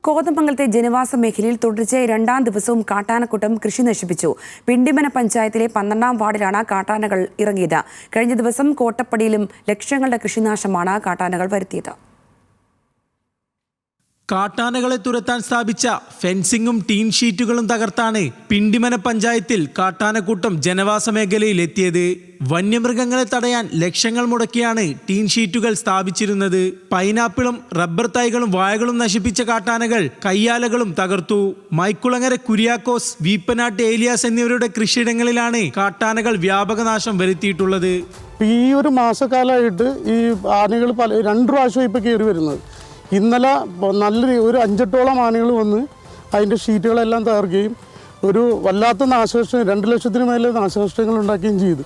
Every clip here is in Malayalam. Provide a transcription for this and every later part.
കോതമംഗലത്തെ ജനവാസ മേഖലയിൽ തുടർച്ചയായി രണ്ടാം ദിവസവും കാട്ടാനക്കൂട്ടം കൃഷി നശിപ്പിച്ചു. പിണ്ടിമന പഞ്ചായത്തിലെ 12ാം വാർഡിലാണ് കാട്ടാനകൾ ഇറങ്ങിയത്. കഴിഞ്ഞ ദിവസം കോട്ടപ്പടിയിലും ലക്ഷങ്ങളുടെ കൃഷിനാശമാണ് കാട്ടാനകൾ വരുത്തിയത്. കാട്ടാനകളെ തുരത്താൻ സ്ഥാപിച്ച ഫെൻസിങ്ങും ടീൻ ഷീറ്റുകളും തകർത്താണ് പിണ്ടിമന പഞ്ചായത്തിൽ കാട്ടാനക്കൂട്ടം ജനവാസ മേഖലയിൽ എത്തിയത്. വന്യമൃഗങ്ങളെ തടയാൻ ലക്ഷങ്ങൾ മുടക്കിയാണ് ടീൻ ഷീറ്റുകൾ സ്ഥാപിച്ചിരുന്നത്. പൈനാപ്പിളും റബ്ബർ തൈകളും വാഴകളും നശിപ്പിച്ച കാട്ടാനകൾ കയ്യാലകളും തകർത്തു. മൈക്കുളങ്ങര കുര്യാക്കോസ്, വീപ്പനാട്ട് ഏലിയാസ് എന്നിവരുടെ കൃഷിയിടങ്ങളിലാണ് കാട്ടാനകൾ വ്യാപകനാശം വരുത്തിയിട്ടുള്ളത്. ഈ ഒരു മാസക്കാലമായിട്ട് ഈ ആനകൾ 2 പ്രാവശ്യം ഇപ്പോൾ കയറി വരുന്നത്. ഇന്നലെ ഒരു 5-8ഓളം ആനകൾ വന്ന് അതിൻ്റെ ഷീറ്റുകളെല്ലാം തകർക്കുകയും ഒരു വല്ലാത്ത നാശനഷ്ടം 2 ലക്ഷത്തിന് മേലെ നാശനഷ്ടങ്ങൾ ഉണ്ടാക്കുകയും ചെയ്തു.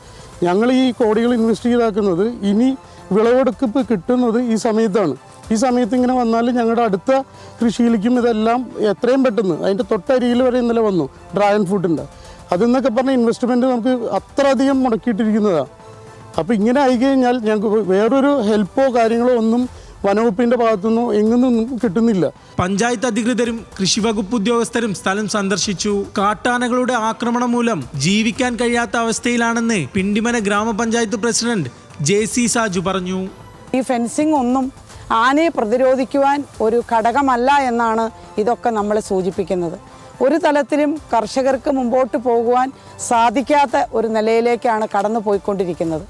ഞങ്ങൾ ഈ കോടികൾ ഇൻവെസ്റ്റ് ചെയ്താക്കുന്നത് ഇനി വിളവെടുപ്പ് കിട്ടുന്നത് ഈ സമയത്താണ്. ഈ സമയത്ത് ഇങ്ങനെ വന്നാൽ ഞങ്ങളുടെ അടുത്ത കൃഷിയിലേക്കും ഇതെല്ലാം എത്രയും പെട്ടെന്ന് അതിൻ്റെ തൊട്ടരിയിൽ വരെ ഇന്നലെ വന്നു ഡ്രാഗൺ ഫ്രൂട്ടിൻ്റെ. അതെന്നൊക്കെ പറഞ്ഞ ഇൻവെസ്റ്റ്മെൻറ്റ് നമുക്ക് അത്ര അധികം മുടക്കിയിട്ടിരിക്കുന്നതാണ്. അപ്പോൾ ഇങ്ങനെ ആയിക്കഴിഞ്ഞാൽ ഞങ്ങൾക്ക് വേറൊരു ഹെൽപ്പോ കാര്യങ്ങളോ ഒന്നും വനവകുപ്പിന്റെ ഭാഗത്തുനിന്നും എങ്ങൊന്നും കിട്ടുന്നില്ല. പഞ്ചായത്ത് അധികൃതരും കൃഷിവകുപ്പ് ഉദ്യോഗസ്ഥരും സ്ഥലം സന്ദർശിച്ചു. കാട്ടാനകളുടെ ആക്രമണം മൂലം ജീവിക്കാൻ കഴിയാത്ത അവസ്ഥയിലാണെന്ന് പിണ്ടിമന ഗ്രാമപഞ്ചായത്ത് പ്രസിഡന്റ് JC സാജു പറഞ്ഞു. ഈ ഫെൻസിംഗ് ഒന്നും ആനയെ പ്രതിരോധിക്കുവാൻ ഒരു ഘടകമല്ല എന്നാണ് ഇതൊക്കെ നമ്മളെ സൂചിപ്പിക്കുന്നത്. ഒരു തലത്തിലും കർഷകർക്ക് മുമ്പോട്ട് പോകുവാൻ സാധിക്കാത്ത ഒരു നിലയിലേക്കാണ് കടന്നു പോയിക്കൊണ്ടിരിക്കുന്നത്.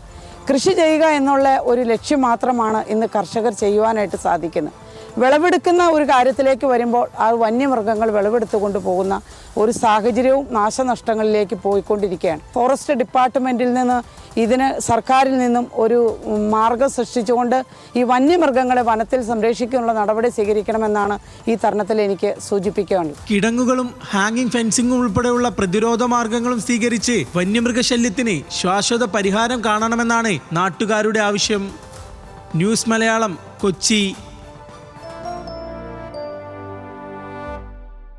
കൃഷി ചെയ്യുക എന്നുള്ള ഒരു ലക്ഷ്യം മാത്രമാണ് ഇന്ന് കർഷകർ ചെയ്യുവാനായിട്ട് സാധിക്കുന്നത്. വിളവെടുക്കുന്ന ഒരു കാര്യത്തിലേക്ക് വരുമ്പോൾ ആ വന്യമൃഗങ്ങൾ വിളവെടുത്തുകൊണ്ട് പോകുന്ന ഒരു സാഹചര്യവും നാശനഷ്ടങ്ങളിലേക്ക് പോയിക്കൊണ്ടിരിക്കുകയാണ്. ഫോറസ്റ്റ് ഡിപ്പാർട്ട്മെൻറ്റിൽ നിന്ന് ഇതിന് സർക്കാരിൽ നിന്നും ഒരു മാർഗം സൃഷ്ടിച്ചുകൊണ്ട് ഈ വന്യമൃഗങ്ങളെ വനത്തിൽ സംരക്ഷിക്കാനുള്ള നടപടി സ്വീകരിക്കണമെന്നാണ് ഈ തരുണത്തിൽ എനിക്ക് സൂചിപ്പിക്കാനുള്ളത്. കിടങ്ങുകളും ഹാങ്ങിങ് ഫെൻസിംഗും ഉൾപ്പെടെയുള്ള പ്രതിരോധ മാർഗങ്ങളും സ്വീകരിച്ച് വന്യമൃഗശല്യത്തിന് ശാശ്വത പരിഹാരം കാണണമെന്നാണ് നാട്ടുകാരുടെ ആവശ്യം. ന്യൂസ് മലയാളം, കൊച്ചി.